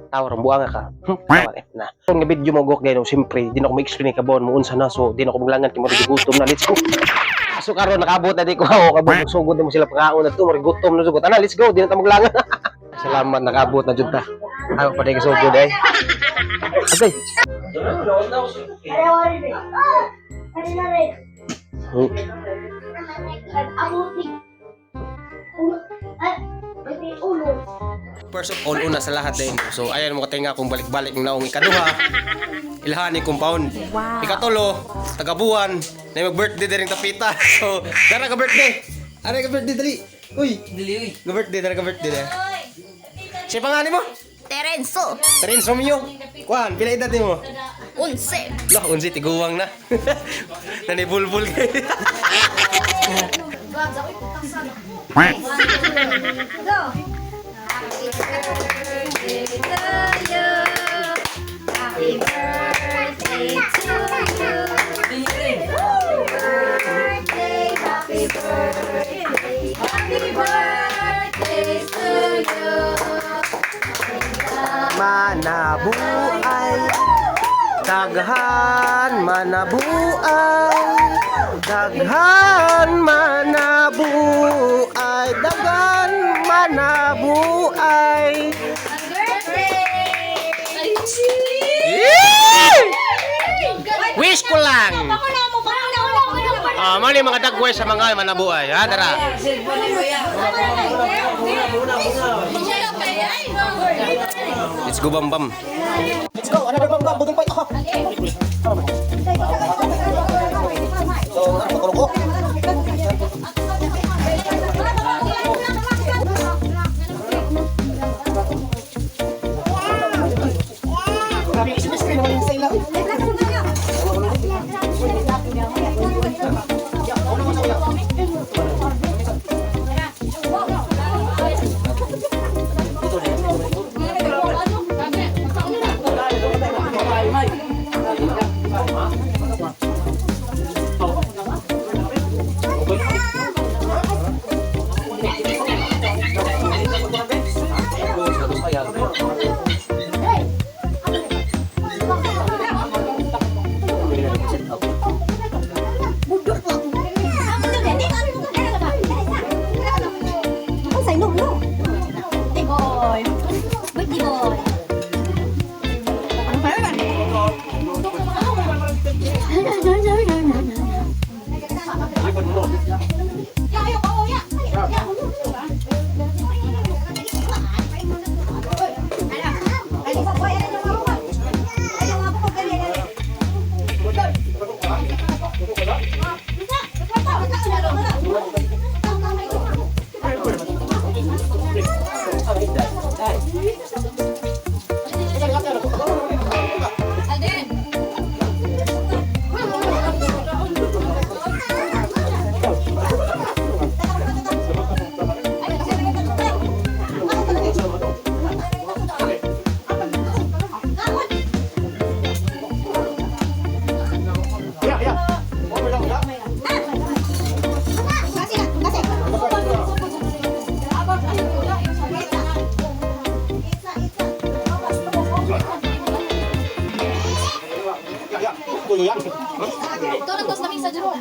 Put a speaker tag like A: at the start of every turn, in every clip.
A: Tawar ang buanga ka. Tawar eh. Na. Kung nga video mo gawak gayno, siyempre, di na ako ma-explain ka ba, muunsa na, so di na ako maglangan, kaya marigutom na, let's go. So karon nakabot na di ko, kabot, magsugod na mo sila pangkaon na ito, marigutom na sugod. Ana, let's go, di na tayo maglangan. Salamat, nakabot na dyan ta. Ayaw pa rin kasugod eh. Okay. First of all, una sa lahat din. So, ayan mo katinga kung balik-balik ng naong ikaduha. Ilhani compound. Wow. Ikatulo, tagabuan, na mag-birthday din rin tapita. So, dara ka birthday. Ara ka birthday dali. Uy, dali uy. Ga birthday, dara ka birthday dali. Siya pangalan mo?
B: Terenzo.
A: Terenzo Mio. Kuan, pila edad mo?
B: 11.
A: Lah, 11 tiguwang na. Nanibulbul kayo.
B: Happy birthday to you. Happy birthday, happy birthday to you.
A: Manabuay, daghan manabuay, daghan manabuay, daghan manabuay. Wish ko lang. Mali mga dagway sa mga manabuay, ha, dara. Let's go bam bam. Let's go, another bam bam, budong pa ito. So, nakulong ko. Grabe, isin-isin naman yung sa ilaw.
B: Tos na minsan dyan.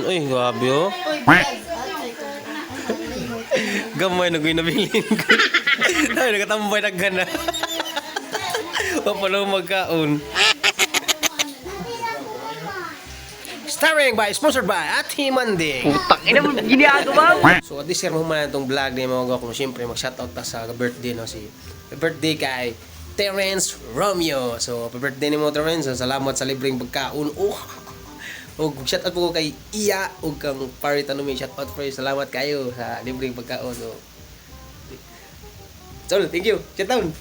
A: Uy, grabe oh. Gamay na ko'y nabilin ko. Ay, nakatambay na gana. Wapalaw magkaon. Starring by, sponsored by Ate Manding.
C: Putang ina mo ginagawa mo.
A: So at this year mo man itong vlog ni mga kung siyempre mag-shoutout ta sa birthday no si birthday kay Terence Romeo. So birthday ni mo Terence, salamat sa libreng pagkaon. Og shoutout po ko kay Iya ug kang Parit ano may shoutout for you. Salamat kayo sa libreng pagkaon. So thank you. Shoutout.